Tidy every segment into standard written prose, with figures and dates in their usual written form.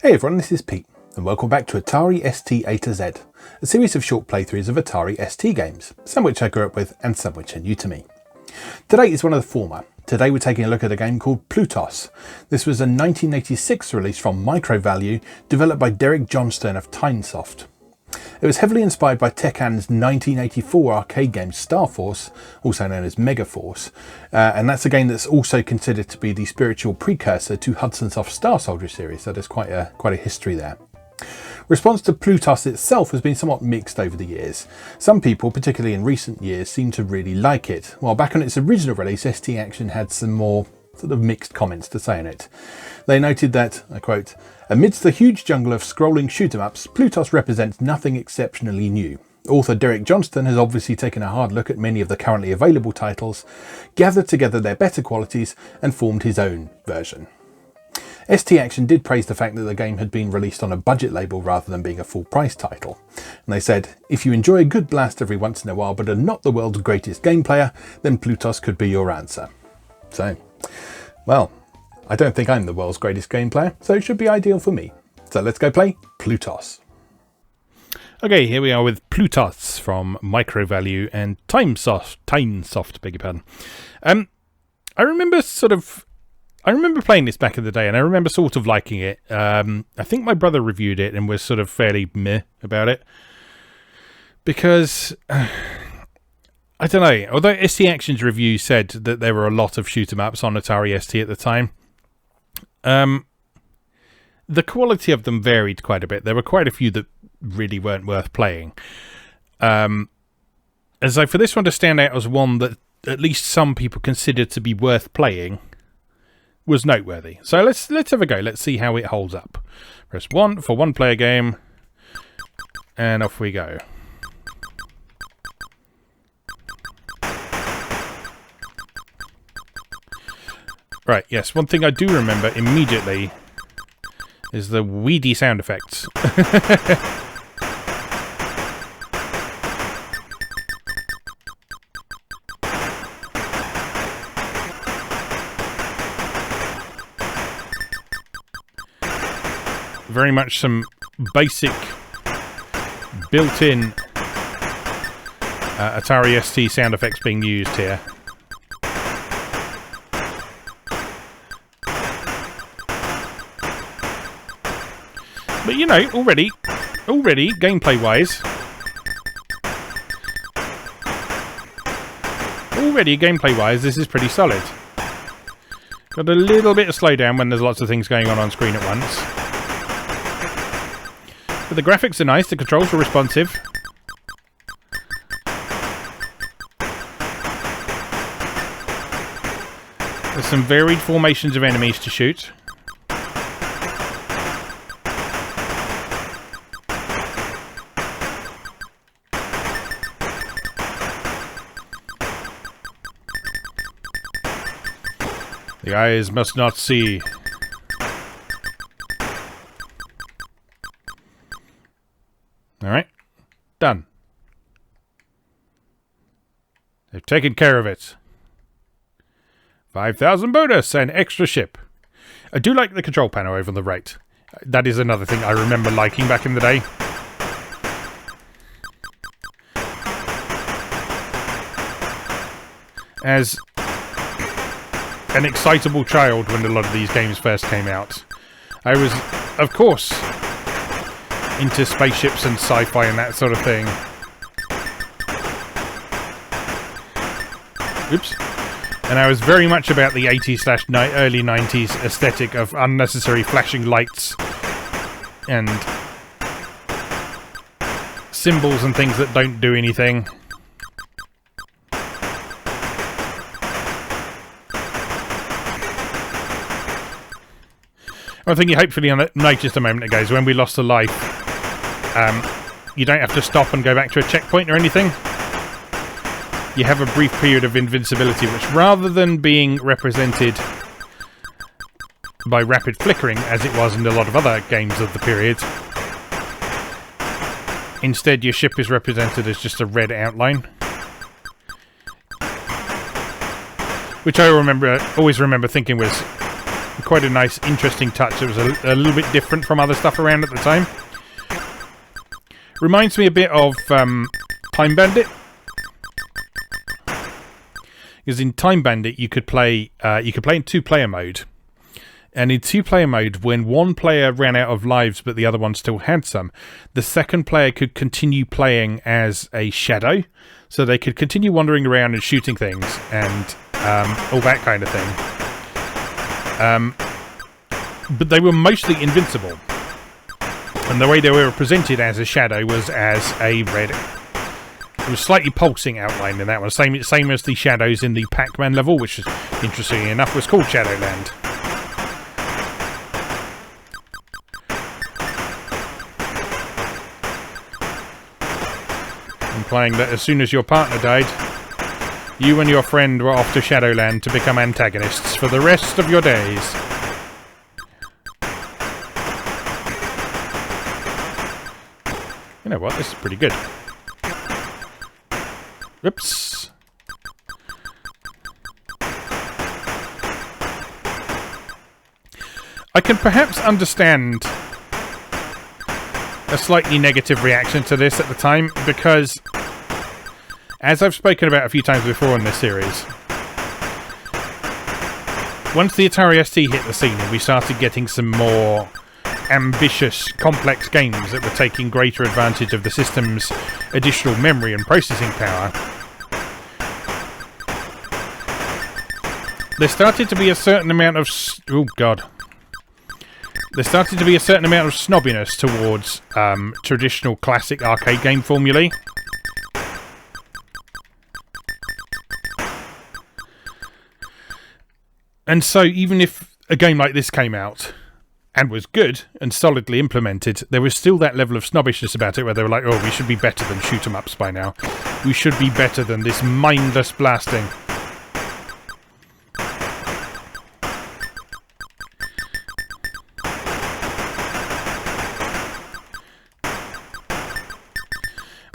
Hey everyone, this is Pete, and welcome back to Atari ST A to Z, a series of short playthroughs of Atari ST games, some which I grew up with and some which are new to me. Today is one of the former. Today we're taking a look at a game called Plutos. This was a 1986 release from Microvalue, developed by Derek Johnston of Tynesoft. It was heavily inspired by Tehkan's 1984 arcade game Star Force, also known as Megaforce, and that's a game that's also considered to be the spiritual precursor to Hudson Soft's Star Soldier series, so there's quite a history there. Response to Plutos itself has been somewhat mixed over the years. Some people, particularly in recent years, seem to really like it, while back on its original release, ST Action had some more sort of mixed comments to say on it. They noted that, I quote, "Amidst the huge jungle of scrolling shoot-em-ups, Plutos represents nothing exceptionally new. Author Derek Johnston has obviously taken a hard look at many of the currently available titles, gathered together their better qualities, and formed his own version." ST Action did praise the fact that the game had been released on a budget label rather than being a full-price title. And they said, "If you enjoy a good blast every once in a while but are not the world's greatest game player, then Plutos could be your answer." So, well, I don't think I'm the world's greatest game player, so it should be ideal for me. So let's go play Plutos. Okay, here we are with Plutos from Microvalue and Tynesoft, beg your pardon. I remember playing this back in the day, and I remember sort of liking it. I think my brother reviewed it and was sort of fairly meh about it. Because, I don't know, although ST Action's review said that there were a lot of shoot-em-ups on Atari ST at the time, the quality of them varied quite a bit. There were quite a few that really weren't worth playing. And so for this one to stand out as one that at least some people considered to be worth playing was noteworthy. So let's have a go. Let's see how it holds up. Press 1 for one player game, and off we go. Right, yes, one thing I do remember immediately is the weedy sound effects. Very much some basic built-in Atari ST sound effects being used here. But you know, already, gameplay-wise, this is pretty solid. Got a little bit of slowdown when there's lots of things going on screen at once. But the graphics are nice, the controls are responsive. There's some varied formations of enemies to shoot. The eyes must not see. Alright. Done. They've taken care of it. 5,000 bonus and extra ship. I do like the control panel over on the right. That is another thing I remember liking back in the day. As an excitable child when a lot of these games first came out, I was, of course, into spaceships and sci-fi and that sort of thing. Oops. And I was very much about the 80s/early 90s aesthetic of unnecessary flashing lights and symbols and things that don't do anything. One thing you hopefully noticed a moment ago is when we lost a life, you don't have to stop and go back to a checkpoint or anything. You have a brief period of invincibility, which rather than being represented by rapid flickering, as it was in a lot of other games of the period, instead your ship is represented as just a red outline. Which I always remember thinking was quite a nice, interesting touch. It was a little bit different from other stuff around at the time. Reminds me a bit of Time Bandit. Because in Time Bandit you could play in two-player mode. And in two-player mode, when one player ran out of lives but the other one still had some, the second player could continue playing as a shadow. So they could continue wandering around and shooting things and all that kind of thing. But they were mostly invincible. And the way they were presented as a shadow was as a red... It was slightly pulsing outline in that one. Same as the shadows in the Pac-Man level, which, is, interestingly enough, was called Shadowland. Implying that as soon as your partner died, you and your friend were off to Shadowland to become antagonists for the rest of your days. You know what? This is pretty good. Oops. I can perhaps understand a slightly negative reaction to this at the time, because, as I've spoken about a few times before in this series, once the Atari ST hit the scene and we started getting some more ambitious, complex games that were taking greater advantage of the system's additional memory and processing power, there started to be a certain amount of... There started to be a certain amount of snobbiness towards traditional classic arcade game formulae. And so even if a game like this came out and was good and solidly implemented, there was still that level of snobbishness about it where they were like, oh, we should be better than shoot 'em ups by now. We should be better than this mindless blasting.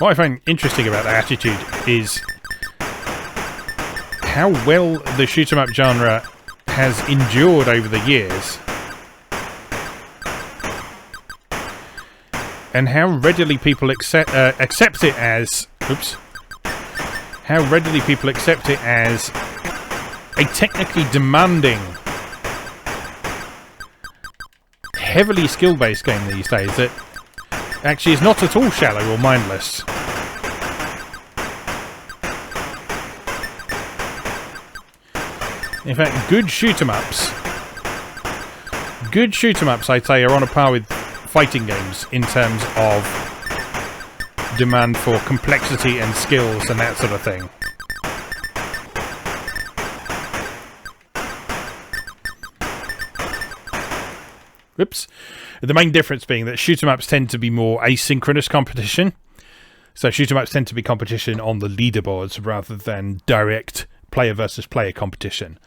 What I find interesting about that attitude is how well the shoot 'em up genre has endured over the years, and how readily people accept it as a technically demanding, heavily skill-based game these days that actually is not at all shallow or mindless. In fact, good shoot 'em ups, I'd say, are on a par with fighting games in terms of demand for complexity and skills and that sort of thing. Whoops. The main difference being that shoot 'em ups tend to be more asynchronous competition. So shoot 'em ups tend to be competition on the leaderboards rather than direct player versus player competition.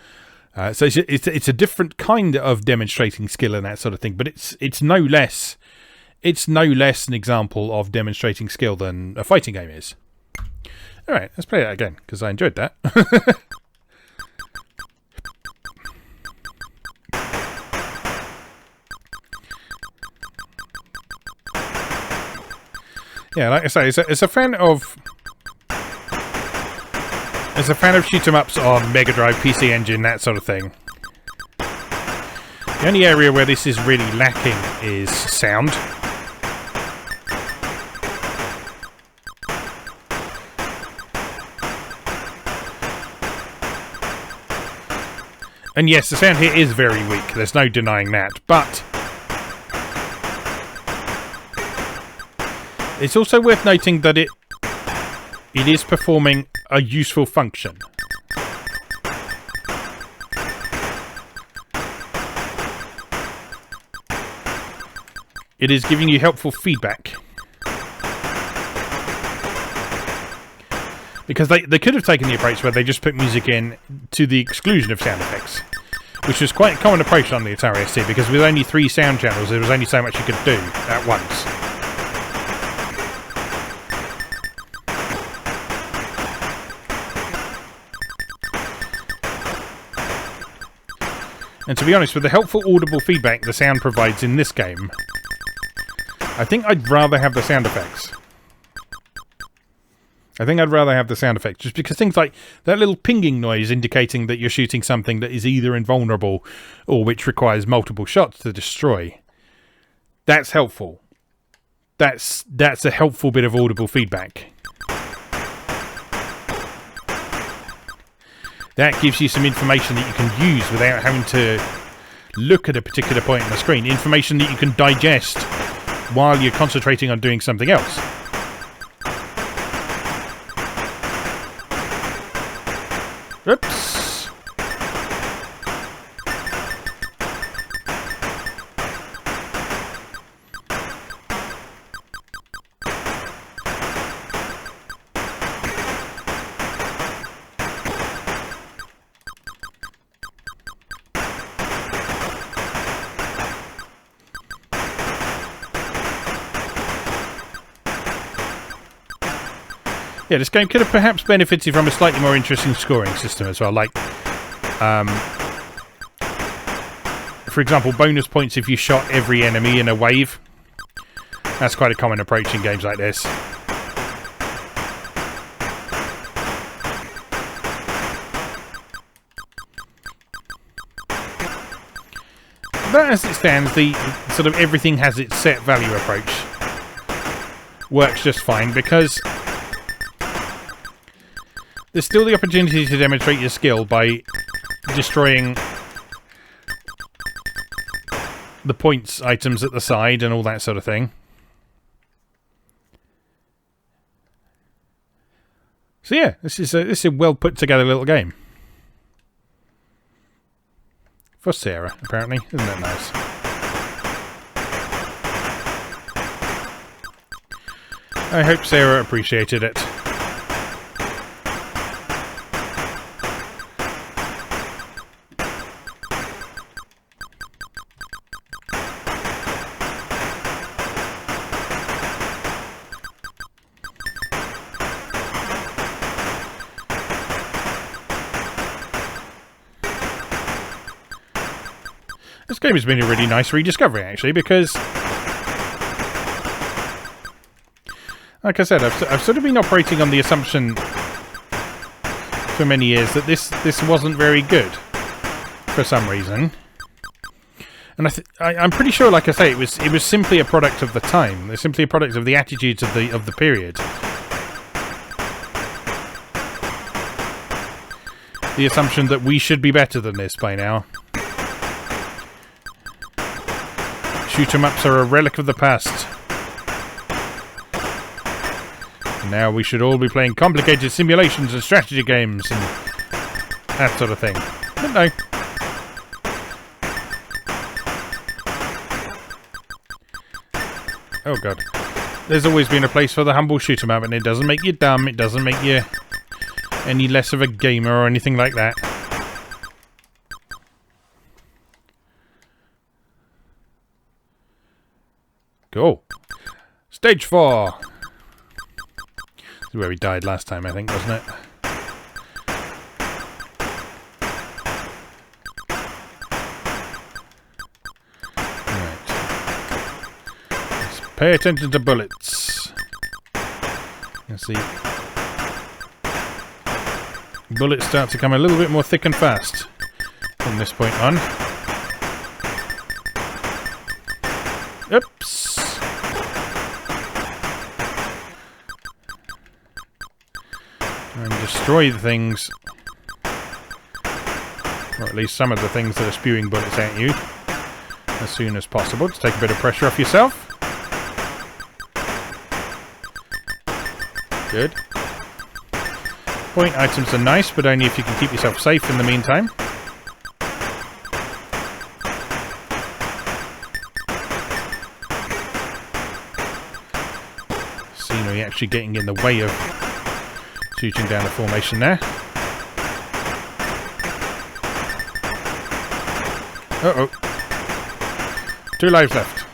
So it's a different kind of demonstrating skill and that sort of thing, but it's no less an example of demonstrating skill than a fighting game is. All right, let's play that again because I enjoyed that. Yeah, like I say, as a fan of shoot 'em ups on Mega Drive, PC Engine, that sort of thing, the only area where this is really lacking is sound. And yes, the sound here is very weak, there's no denying that, but it's also worth noting that it is performing a useful function. It is giving you helpful feedback. Because they could have taken the approach where they just put music in to the exclusion of sound effects, which was quite a common approach on the Atari ST, because with only 3 sound channels there was only so much you could do at once. And to be honest, with the helpful audible feedback the sound provides in this game, I think I'd rather have the sound effects. Just because things like that little pinging noise indicating that you're shooting something that is either invulnerable or which requires multiple shots to destroy. That's helpful. That's a helpful bit of audible feedback. That gives you some information that you can use without having to look at a particular point on the screen. Information that you can digest while you're concentrating on doing something else. Oops. Yeah, this game could have perhaps benefited from a slightly more interesting scoring system as well. Like, for example, bonus points if you shot every enemy in a wave. That's quite a common approach in games like this. But as it stands, the sort of everything has its set value approach works just fine because there's still the opportunity to demonstrate your skill by destroying the points items at the side and all that sort of thing. So yeah, this is a well put together little game. For Sarah, apparently. Isn't that nice? I hope Sarah appreciated it. This game has been a really nice rediscovery, actually, because, like I said, I've sort of been operating on the assumption for many years that this wasn't very good for some reason, and I'm pretty sure, like I say, it was simply a product of the time. It's simply a product of the attitudes of the period. The assumption that we should be better than this by now. Shoot-em-ups are a relic of the past. Now we should all be playing complicated simulations and strategy games and that sort of thing. But no. Oh god. There's always been a place for the humble shoot-em-up, and it doesn't make you dumb, it doesn't make you any less of a gamer or anything like that. Go. Stage 4. This is where we died last time, I think, wasn't it? Right. Let's pay attention to bullets. Let's see. Bullets start to come a little bit more thick and fast from this point on. Oops. And destroy the things, or at least some of the things that are spewing bullets at you, as soon as possible to take a bit of pressure off yourself. Good. Point items are nice, but only if you can keep yourself safe in the meantime. Scenery actually getting in the way of shooting down the formation there. Uh-oh. 2 lives left.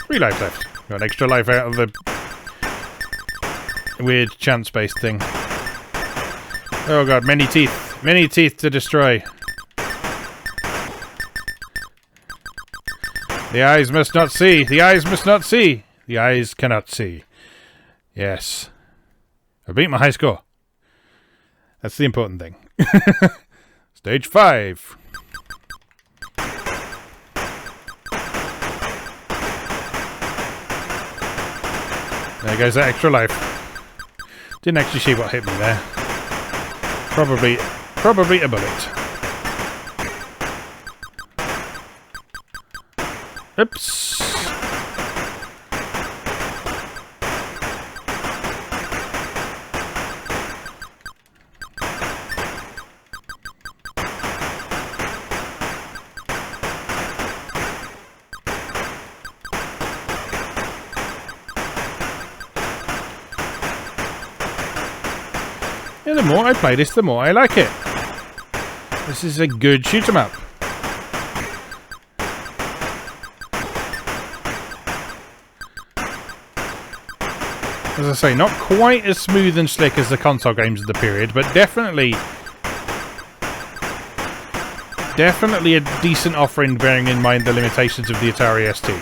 Three lives left. Got an extra life out of the weird chance-based thing. Oh god, many teeth. Many teeth to destroy. The eyes must not see. The eyes must not see. The eyes cannot see. Yes. I beat my high score. That's the important thing. Stage 5. There goes that extra life. Didn't actually see what hit me there. Probably a bullet. Oops. Yeah, the more I play this, the more I like it. This is a good shoot 'em up. As I say, not quite as smooth and slick as the console games of the period, but definitely a decent offering, bearing in mind the limitations of the Atari ST.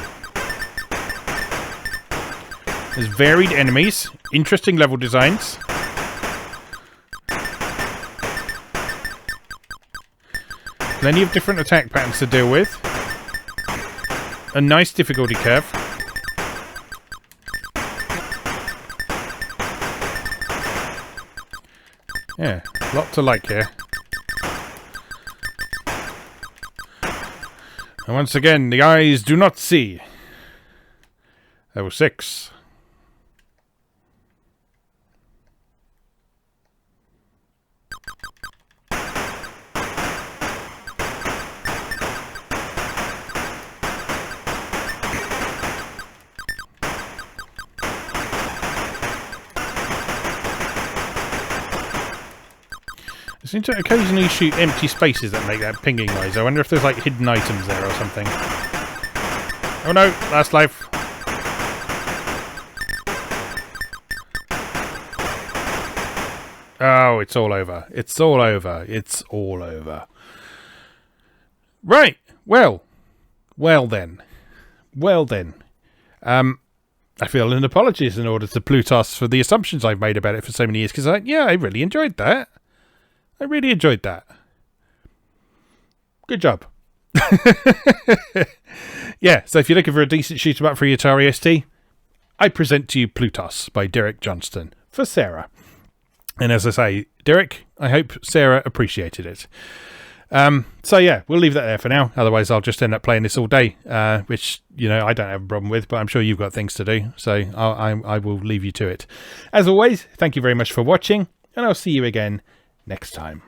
There's varied enemies, interesting level designs, plenty of different attack patterns to deal with, a nice difficulty curve. Yeah, a lot to like here. And once again, the eyes do not see. Level 6. I seem to occasionally shoot empty spaces that make that pinging noise. I wonder if there's like hidden items there or something. Oh no, last life. Oh, it's all over. It's all over. It's all over. Right. Well then. I feel an apologies in order to Plutos for the assumptions I've made about it for so many years, because I really enjoyed that. I really enjoyed that. Good job. Yeah, so if you're looking for a decent shoot 'em up for your Atari ST, I present to you Plutos by Derek Johnston for Sarah. And as I say, Derek, I hope Sarah appreciated it. So yeah, we'll leave that there for now. Otherwise, I'll just end up playing this all day, which, I don't have a problem with, but I'm sure you've got things to do. So I will leave you to it. As always, thank you very much for watching, and I'll see you again next time.